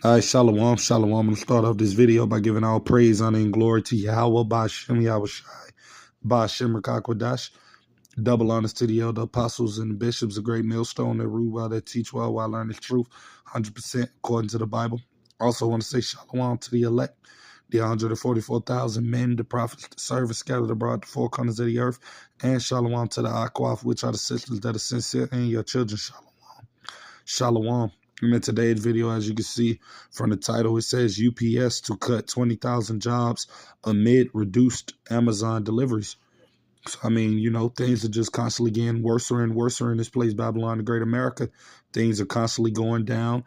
All right, shalom, shalom. I'm going to start off this video by giving all praise, honor, and glory to Yahweh, Ba'ashem, Yahweh Shai, Ba'ashem, Rakakwadash. Double honors to the elder apostles and the bishops, a great millstone that rule well, that teach well, while learning the truth, 100% according to the Bible. Also want to say shalom to the elect, the 144,000 men, the prophets, the servants scattered abroad the four corners of the earth, and shalom to the Akwaf, which are the sisters that are sincere, and your children, shalom. Shalom. And in today's video, as you can see from the title, it says UPS to cut 20,000 jobs amid reduced Amazon deliveries. So, I mean, things are just constantly getting worse and worse in this place, Babylon, the Great America. Things are constantly going down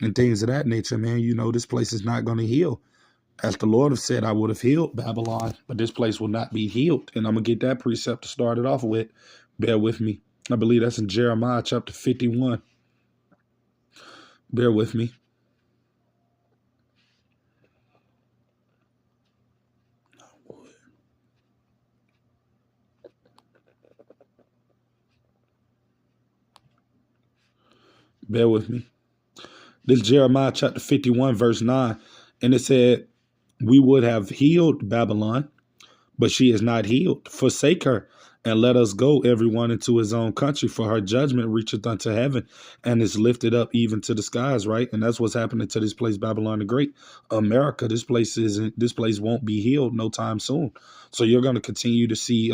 and things of that nature, man. This place is not going to heal. As the Lord have said, I would have healed Babylon, but this place will not be healed. And I'm going to get that precept to start it off with. Bear with me. I believe that's in Jeremiah chapter 51. Bear with me. Bear with me. This is Jeremiah chapter 51, verse 9. And it said, we would have healed Babylon, but she is not healed. Forsake her, and let us go, everyone, into his own country, for her judgment reacheth unto heaven, and is lifted up even to the skies, right? And that's what's happening to this place, Babylon the Great. America, this place won't be healed no time soon. So you're going to continue to see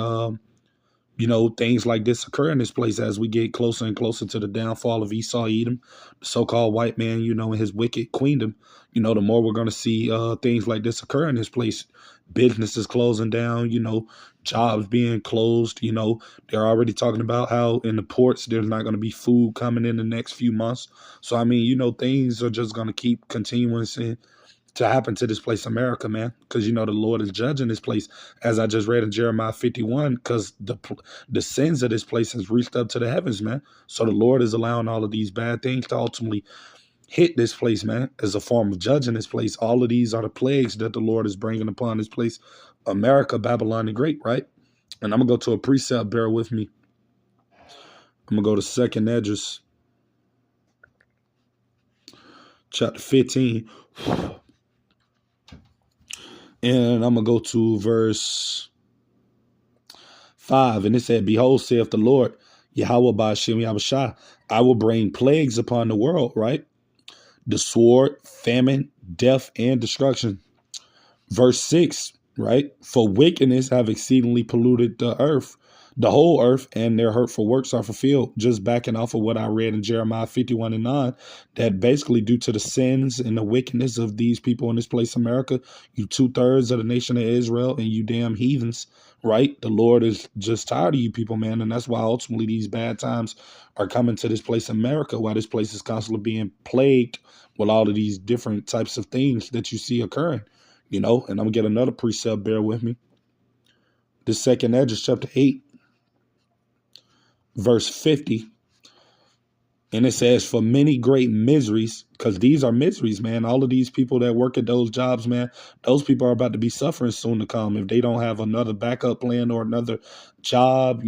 things like this occur in this place as we get closer and closer to the downfall of Esau, Edom, the so-called white man, and his wicked queendom. The more we're going to see things like this occur in this place. Businesses closing down, jobs being closed. They're already talking about how in the ports there's not going to be food coming in the next few months. So, I mean, things are just going to keep continuing to happen to this place, America, man, because the Lord is judging this place, as I just read in Jeremiah 51, because the sins of this place has reached up to the heavens, man. So the Lord is allowing all of these bad things to ultimately hit this place, man, as a form of judging this place. All of these are the plagues that the Lord is bringing upon this place, America, Babylon the Great, right? And I'm gonna go to a precept. Bear with me. I'm gonna go to 2nd Esdras, chapter 15. And I'm going to go to verse 5. And it said, behold, saith the Lord, Yahweh Ba'ashem Yahweh Shai, I will bring plagues upon the world, right? The sword, famine, death, and destruction. Verse 6, right? For wickedness have exceedingly polluted the earth, the whole earth, and their hurtful works are fulfilled. Just backing off of what I read in Jeremiah 51 and 9, that basically due to the sins and the wickedness of these people in this place, America, you 2/3 of the nation of Israel, and you damn heathens, right? The Lord is just tired of you people, man. And that's why ultimately these bad times are coming to this place, America, why this place is constantly being plagued with all of these different types of things that you see occurring, and I'm going to get another precept. Bear with me. This 2nd Esdras chapter 8. Verse 50, and it says, for many great miseries, because these are miseries, man. All of these people that work at those jobs, man, those people are about to be suffering soon to come if they don't have another backup plan or another job,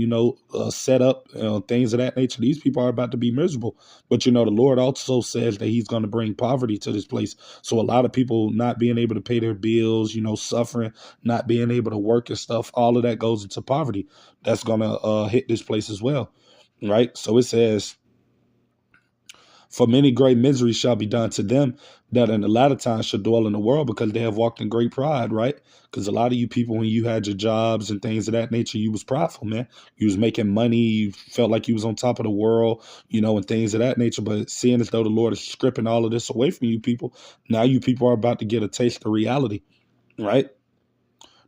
set up, things of that nature. These people are about to be miserable. But, the Lord also says that he's going to bring poverty to this place. So a lot of people not being able to pay their bills, suffering, not being able to work and stuff, all of that goes into poverty. That's going to hit this place as well, right? So it says, for many great miseries shall be done to them that in the latter times shall dwell in the world, because they have walked in great pride, right? Because a lot of you people, when you had your jobs and things of that nature, you was prideful, man. You was making money. You felt like you was on top of the world, and things of that nature. But seeing as though the Lord is stripping all of this away from you people, now you people are about to get a taste of reality, right?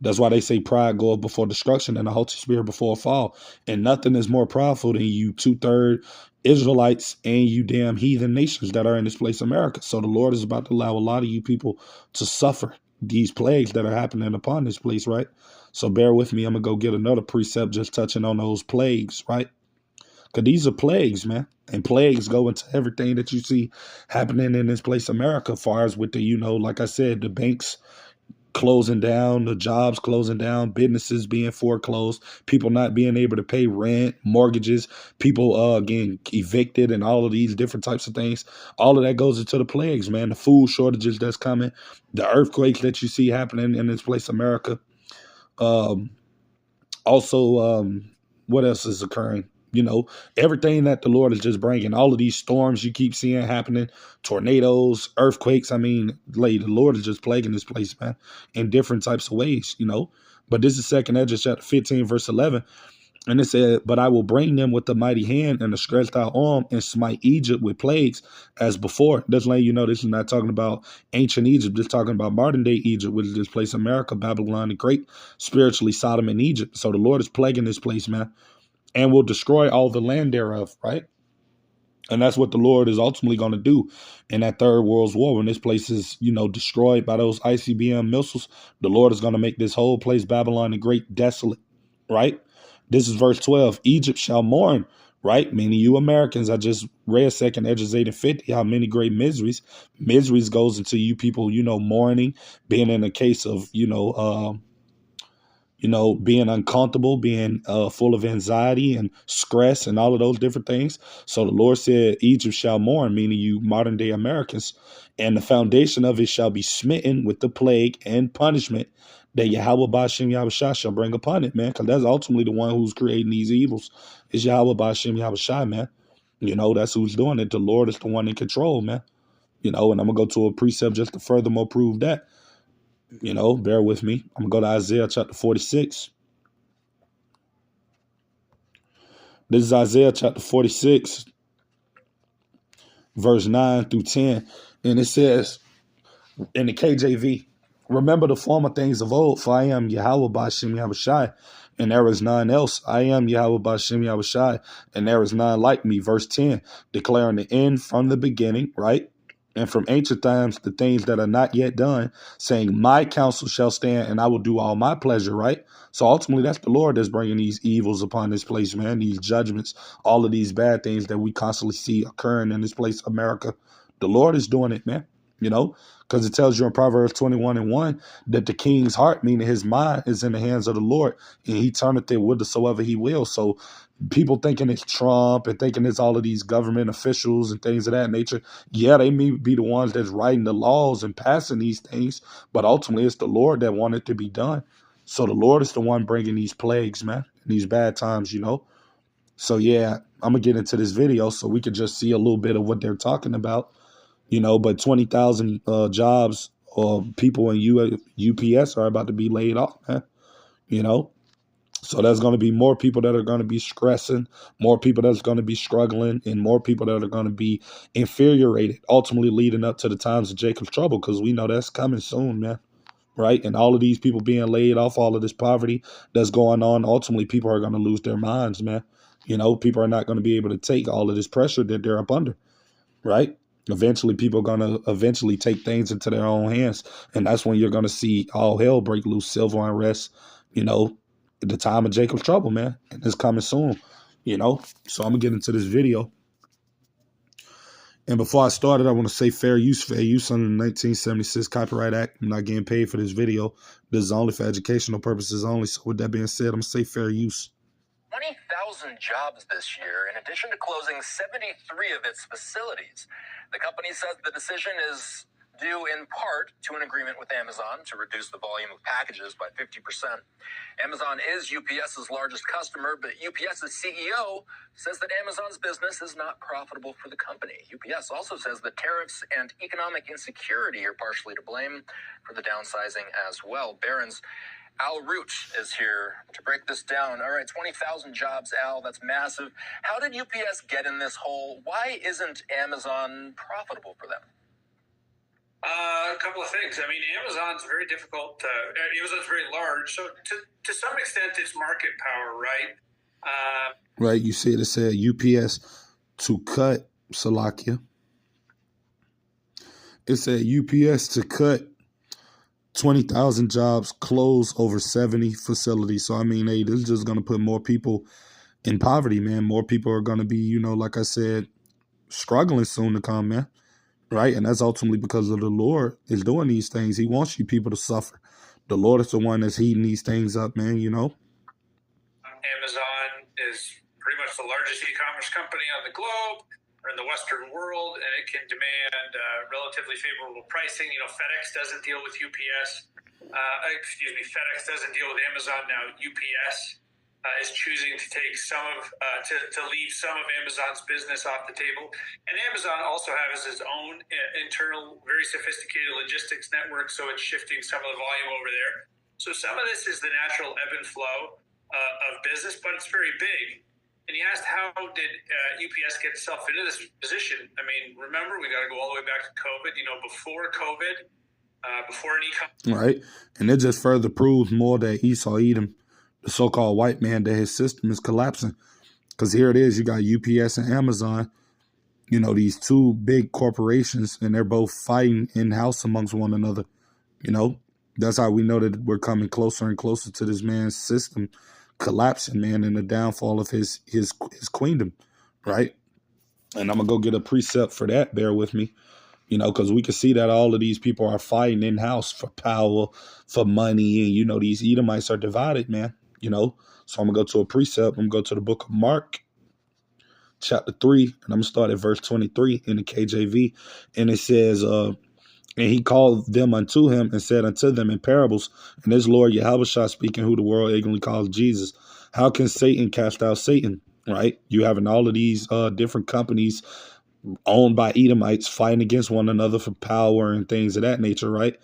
That's why they say pride goeth before destruction and the Holy Spirit before a fall. And nothing is more powerful than you 2/3 Israelites and you damn heathen nations that are in this place, America. So the Lord is about to allow a lot of you people to suffer these plagues that are happening upon this place, right? So bear with me. I'm going to go get another precept just touching on those plagues, right? Because these are plagues, man. And plagues go into everything that you see happening in this place, America, as far as with the, like I said, the banks closing down, the jobs closing down, businesses being foreclosed, people not being able to pay rent, mortgages, people getting evicted, and all of these different types of things. All of that goes into the plagues, man. The food shortages that's coming, the earthquakes that you see happening in this place, America. Um, also, what else is occurring? You know, everything that the Lord is just bringing, all of these storms you keep seeing happening, tornadoes, earthquakes. I mean, like, the Lord is just plaguing this place, man, in different types of ways, you know. But this is 2nd Esdras chapter 15, verse 11. And it said, but I will bring them with a mighty hand and a stretched out arm and smite Egypt with plagues as before. That's letting you know this is not talking about ancient Egypt. This is talking about modern day Egypt, which is this place, America, Babylon the Great, spiritually Sodom and Egypt. So the Lord is plaguing this place, man, and will destroy all the land thereof, right? And that's what the Lord is ultimately going to do in that third world war. When this place is, you know, destroyed by those ICBM missiles, the Lord is going to make this whole place, Babylon the Great, desolate, right? This is verse 12. Egypt shall mourn, right? Meaning you Americans, I just read 2nd Esdras 8 and 50, how many great miseries. Miseries goes into you people, you know, mourning, being in a case of, being uncomfortable, being full of anxiety and stress and all of those different things. So the Lord said, Egypt shall mourn, meaning you modern day Americans, and the foundation of it shall be smitten with the plague and punishment that Yahweh Ba'ashem Yahushua shall bring upon it, man, because that's ultimately the one who's creating these evils. Is Yahweh Ba'ashem Yahushua, man. You know, that's who's doing it. The Lord is the one in control, man. You know, and I'm going to go to a precept just to furthermore prove that. You know, bear with me. I'm going to go to Isaiah chapter 46. This is Isaiah chapter 46, verse 9 through 10. And it says in the KJV, remember the former things of old, for I am Yahweh Ba'ashem Yahushai, and there is none else. I am Yahweh Ba'ashem Yahushai, and there is none like me. Verse 10, declaring the end from the beginning, right? And from ancient times, the things that are not yet done, saying, my counsel shall stand, and I will do all my pleasure, right? So ultimately, that's the Lord that's bringing these evils upon this place, man, these judgments, all of these bad things that we constantly see occurring in this place, America. The Lord is doing it, man, you know, because it tells you in Proverbs 21 and 1 that the king's heart, meaning his mind, is in the hands of the Lord, and he turneth it whithersoever he will. So people thinking it's Trump and thinking it's all of these government officials and things of that nature. Yeah, they may be the ones that's writing the laws and passing these things, but ultimately it's the Lord that wanted it to be done. So the Lord is the one bringing these plagues, man, these bad times, you know. So yeah, I'm going to get into this video so we can just see a little bit of what they're talking about, you know, but 20,000 jobs or people in UPS are about to be laid off, man, you know. So there's going to be more people that are going to be stressing, more people that's going to be struggling, and more people that are going to be infuriated, ultimately leading up to the times of Jacob's trouble, because we know that's coming soon, man. Right? And all of these people being laid off, all of this poverty that's going on, ultimately people are going to lose their minds, man. You know, people are not going to be able to take all of this pressure that they're up under, right? Eventually, people are going to eventually take things into their own hands. And that's when you're going to see all hell break loose, civil unrest, you know, at the time of Jacob's trouble, man. And it's coming soon, you know. So I'm going to get into this video. And before I started, I want to say fair use under the 1976 Copyright Act. I'm not getting paid for this video. This is only for educational purposes only. So with that being said, I'm going to say fair use. 20,000 jobs this year, in addition to closing 73 of its facilities. The company says the decision is due in part to an agreement with Amazon to reduce the volume of packages by 50%. Amazon is UPS's largest customer, but UPS's CEO says that Amazon's business is not profitable for the company. UPS also says that tariffs and economic insecurity are partially to blame for the downsizing as well. Barron's Al Root is here to break this down. All right, 20,000 jobs, Al, that's massive. How did UPS get in this hole? Why isn't Amazon profitable for them? A couple of things. I mean, Amazon's very difficult. Amazon's very large, so to some extent, it's market power, right? Right. You see it said UPS to cut Salakia. It said UPS to cut 20,000 jobs, close over 70 facilities. So I mean, hey, this is just going to put more people in poverty, man. More people are going to be, you know, like I said, struggling soon to come, man. right? And that's ultimately because of the Lord is doing these things. He wants you people to suffer. The Lord is the one that's heating these things up, man, you know? Amazon is pretty much the largest e-commerce company on the globe or in the Western world, and it can demand relatively favorable pricing. You know, FedEx doesn't deal with UPS. FedEx doesn't deal with Amazon now. UPS is choosing to take some of to leave some of Amazon's business off the table, and Amazon also has its own internal, very sophisticated logistics network, so it's shifting some of the volume over there. So some of this is the natural ebb and flow of business, but it's very big. And you asked, how did UPS get itself into this position? I mean, remember, we got to go all the way back to COVID. You know, before COVID, before an e-commerce. Right. And it just further proves more that Esau Edom, the so-called white man, that his system is collapsing. Because here it is, you got UPS and Amazon, you know, these two big corporations, and they're both fighting in-house amongst one another. You know, that's how we know that we're coming closer and closer to this man's system collapsing, man, and the downfall of his queendom, right? And I'm going to go get a precept for that. Bear with me. You know, because we can see that all of these people are fighting in-house for power, for money. And, you know, these Edomites are divided, man. You know, so I'm going to go to a precept. I'm going to go to the book of Mark, chapter 3. And I'm going to start at verse 23 in the KJV. And it says, and he called them unto him and said unto them in parables, and this Lord Yahushua speaking, who the world ignorantly calls Jesus, how can Satan cast out Satan? Right? You having all of these different companies owned by Edomites fighting against one another for power and things of that nature, right?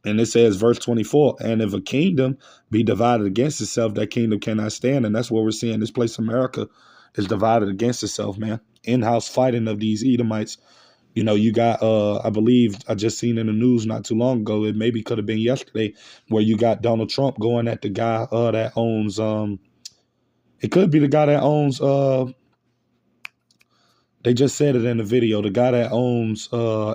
And it says, verse 24, and if a kingdom be divided against itself, that kingdom cannot stand. And that's what we're seeing. This place, America, is divided against itself, man. In-house fighting of these Edomites. You know, you got, I believe, I just seen in the news not too long ago, it maybe could have been yesterday, where you got Donald Trump going at the guy that owns, it could be the guy that owns, they just said it in the video. The guy that owns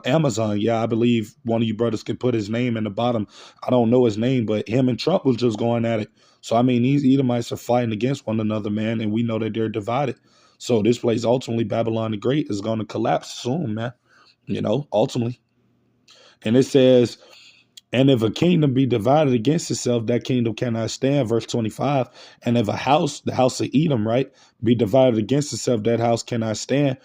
Amazon, yeah, I believe one of you brothers can put his name in the bottom. I don't know his name, but him and Trump was just going at it. So, I mean, these Edomites are fighting against one another, man, and we know that they're divided. So this place, ultimately, Babylon the Great, is going to collapse soon, man, you know, ultimately. And it says, and if a kingdom be divided against itself, that kingdom cannot stand. Verse 25. And if a house, the house of Edom, right, be divided against itself, that house cannot stand.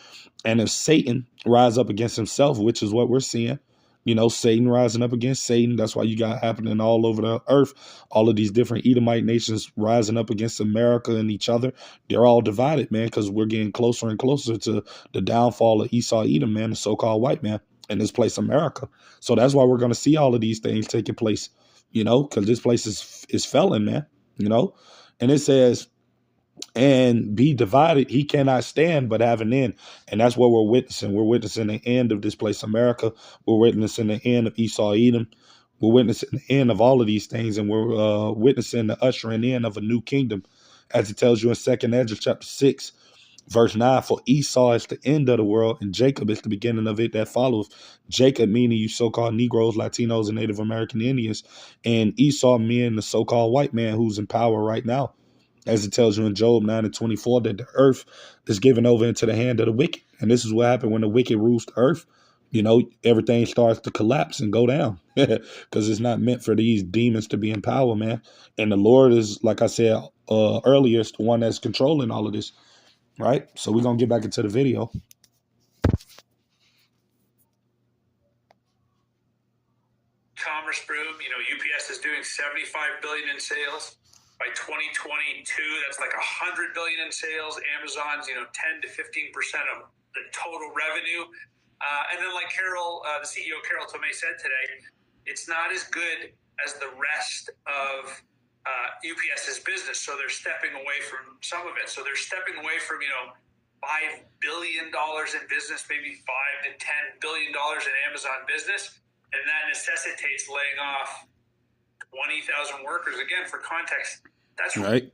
And if Satan rise up against himself, which is what we're seeing, you know, Satan rising up against Satan. That's why you got happening all over the earth. All of these different Edomite nations rising up against America and each other. They're all divided, man, because we're getting closer and closer to the downfall of Esau Edom, man, the so-called white man in this place, America. So that's why we're going to see all of these things taking place, you know, because this place is felon, man, you know. And it says, and be divided, he cannot stand but have an end. And that's what we're witnessing. We're witnessing the end of this place, America. We're witnessing the end of Esau Edom. We're witnessing the end of all of these things, and we're witnessing the ushering in of a new kingdom, as it tells you in 2nd Ezra chapter 6, verse 9, for Esau is the end of the world, and Jacob is the beginning of it that follows. Jacob meaning you so-called Negroes, Latinos, and Native American Indians, and Esau meaning the so-called white man who's in power right now. As it tells you in Job 9:24, that the earth is given over into the hand of the wicked. And this is what happened when the wicked rules the earth. You know, everything starts to collapse and go down because it's not meant for these demons to be in power, man. And the Lord is, like I said earlier, is the one that's controlling all of this, right? So we're going to get back into the video. Commerce boom, you know, UPS is doing $75 billion in sales. By 2022, that's like $100 billion in sales. Amazon's, you know, 10 to 15% of the total revenue. And then, like Carol, the CEO Carol Tomei said today, it's not as good as the rest of UPS's business. So they're stepping away from some of it. So they're stepping away from, you know, $5 billion in business, maybe $5 to $10 billion in Amazon business, and that necessitates laying off 20,000 workers. Again, for context, that's right.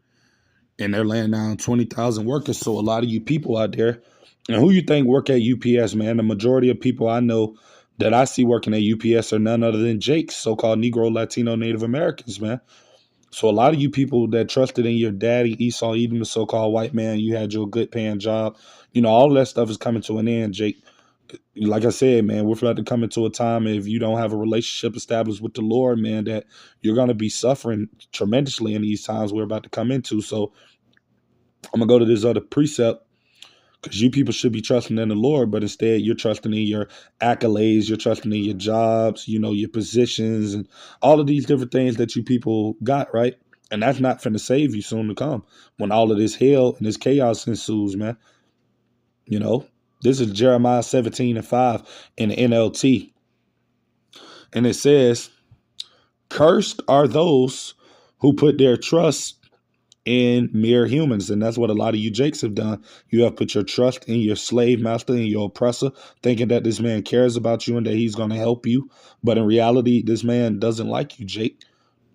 And they're laying down 20,000 workers. So a lot of you people out there, and who you think work at UPS, man? The majority of people I know that I see working at UPS are none other than Jakes, so-called Negro, Latino, Native Americans, man. So a lot of you people that trusted in your daddy, Esau Edom, the so-called white man, you had your good paying job. You know, all of that stuff is coming to an end, Jake. Like I said, man, we're about to come into a time, if you don't have a relationship established with the Lord, man, that you're going to be suffering tremendously in these times we're about to come into. So I'm going to go to this other precept, because you people should be trusting in the Lord, but instead you're trusting in your accolades, you're trusting in your jobs, your positions, and all of these different things that you people got, right? And that's not finna save you soon to come when all of this hell and this chaos ensues, man. You know, this is Jeremiah 17:5 in the NLT. And it says, cursed are those who put their trust in mere humans. And that's what a lot of you Jakes have done. You have put your trust in your slave master and your oppressor, thinking that this man cares about you and that he's going to help you. But in reality, this man doesn't like you, Jake.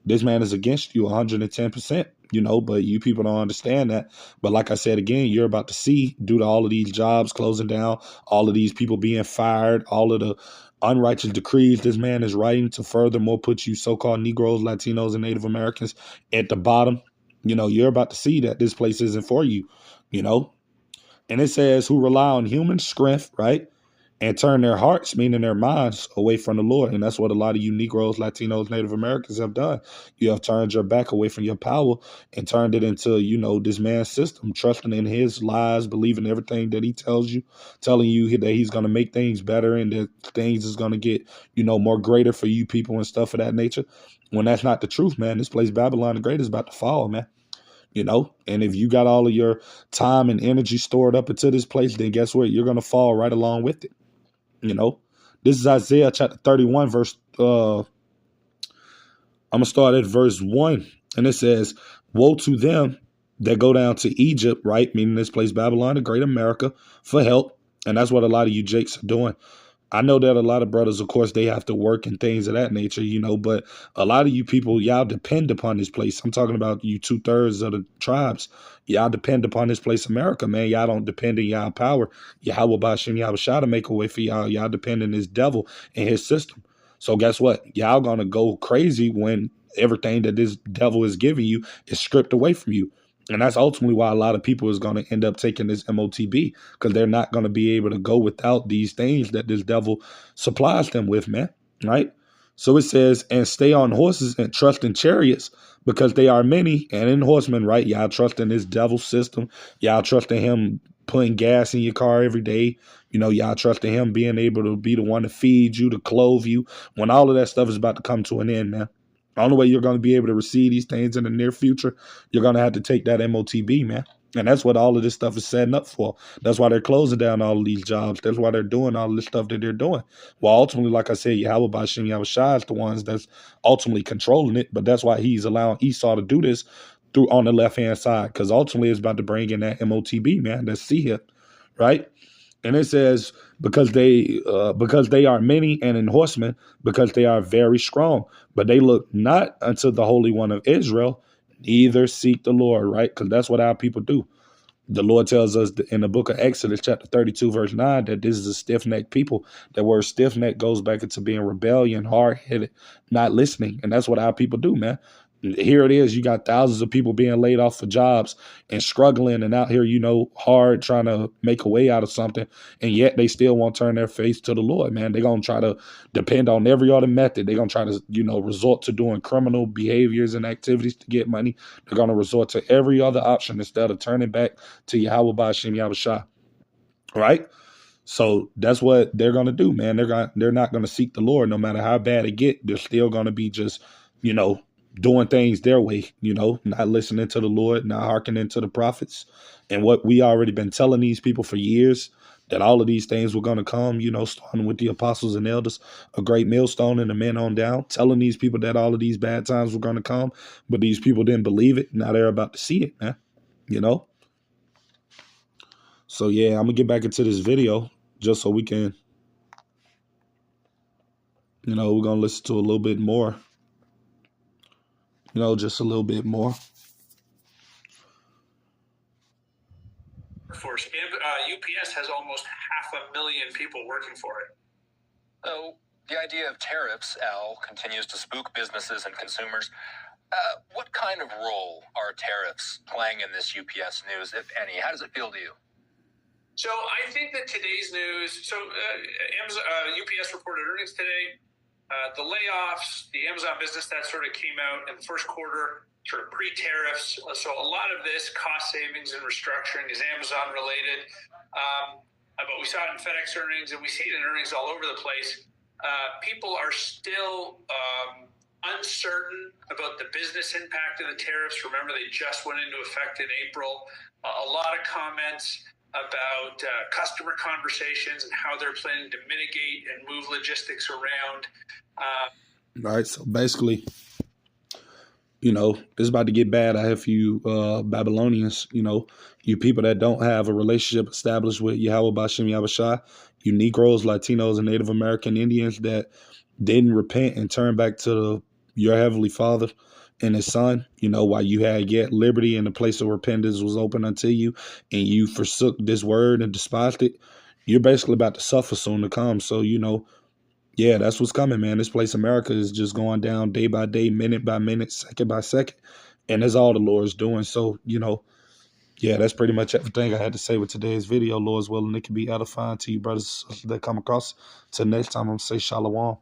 This man is against you 110%, but you people don't understand that. But like I said, again, you're about to see, due to all of these jobs closing down, all of these people being fired, all of the unrighteous decrees this man is writing to furthermore put you so-called Negroes, Latinos, and Native Americans at the bottom. You're about to see that this place isn't for you, you know. And it says, who rely on human strength, right? And turn their hearts, meaning their minds, away from the Lord. And that's what a lot of you Negroes, Latinos, Native Americans have done. You have turned your back away from your power and turned it into, this man's system, trusting in his lies, believing everything that he tells you, telling you that he's going to make things better and that things is going to get, more greater for you people and stuff of that nature. When that's not the truth, man. This place, Babylon the Great, is about to fall, man. And if you got all of your time and energy stored up into this place, then guess what? You're going to fall right along with it. This is Isaiah chapter 31, verse, I'm going to start at verse 1. And it says, woe to them that go down to Egypt, right? Meaning this place, Babylon, the Great America, for help. And that's what a lot of you Jakes are doing. I know that a lot of brothers, of course, they have to work and things of that nature, but a lot of you people, y'all depend upon this place. I'm talking about you 2/3 of the tribes. Y'all depend upon this place, America, man. Y'all don't depend on y'all power. Yahweh Bashem, Yahweh Shah to make a way for y'all. Y'all depend on this devil and his system. So guess what? Y'all gonna go crazy when everything that this devil is giving you is stripped away from you. And that's ultimately why a lot of people is going to end up taking this MOTB, because they're not going to be able to go without these things that this devil supplies them with, man. Right? So it says, and stay on horses and trust in chariots, because they are many, and in horsemen, right? Y'all trust in this devil system. Y'all trust in him putting gas in your car every day. Y'all trust in him being able to be the one to feed you, to clothe you, when all of that stuff is about to come to an end, man. The only way you're going to be able to receive these things in the near future, you're going to have to take that MOTB, man. And that's what all of this stuff is setting up for. That's why they're closing down all of these jobs. That's why they're doing all of this stuff that they're doing. Well, ultimately, like I said, Yahweh Bashem, Yahweh Shai is the ones that's ultimately controlling it. But that's why he's allowing Esau to do this through on the left-hand side, because ultimately it's about to bring in that MOTB, man. That's CHIP, right? And it says, because they are many and in horsemen, because they are very strong, but they look not unto the Holy One of Israel, neither seek the Lord, right? Because that's what our people do. The Lord tells us in the book of Exodus, chapter 32, verse 9, that this is a stiff-necked people. That word stiff-necked goes back into being rebellion, hard-headed, not listening. And that's what our people do, man. Here it is. You got thousands of people being laid off for jobs and struggling and out here, hard trying to make a way out of something. And yet they still won't turn their face to the Lord, man. They're going to try to depend on every other method. They're going to try to, resort to doing criminal behaviors and activities to get money. They're going to resort to every other option instead of turning back to Yahweh Ba'Shem Yahweh Shah. Right? So that's what they're going to do, man. They're not going to seek the Lord no matter how bad it get. They're still going to be just, doing things their way, not listening to the Lord, not hearkening to the prophets. And what we already been telling these people for years, that all of these things were going to come, starting with the apostles and elders, a great millstone and the men on down, telling these people that all of these bad times were going to come, but these people didn't believe it. Now they're about to see it, man, So yeah, I'm gonna get back into this video just so we can, we're gonna listen to a little bit more, just a little bit more. Force. UPS has almost 500,000 people working for it. So the idea of tariffs, Al, continues to spook businesses and consumers. What kind of role are tariffs playing in this UPS news, if any? How does it feel to you? So I think that today's news. So Amazon, UPS reported earnings today. The layoffs, the Amazon business that sort of came out in the first quarter, sort of pre-tariffs. So a lot of this cost savings and restructuring is Amazon related. But we saw it in FedEx earnings, and we see it in earnings all over the place. People are still uncertain about the business impact of the tariffs. Remember, they just went into effect in April. A lot of comments about customer conversations and how they're planning to mitigate and move logistics around. All right, so basically, you know, it's about to get bad out here for you Babylonians, you know, you people that don't have a relationship established with Yahweh Bashem Yahushua, you Negroes, Latinos, and Native American Indians that didn't repent and turn back to your Heavenly Father and His Son, you know, while you had yet liberty and the place of repentance was open unto you, and you forsook this word and despised it, you're basically about to suffer soon to come. So, you know, yeah, that's what's coming, man. This place, America, is just going down day by day, minute by minute, second by second. And that's all the Lord's doing. So, you know, yeah, that's pretty much everything I had to say with today's video. Lord's willing, it can be edifying to you brothers that come across. Till next time, I'm going to say shalom.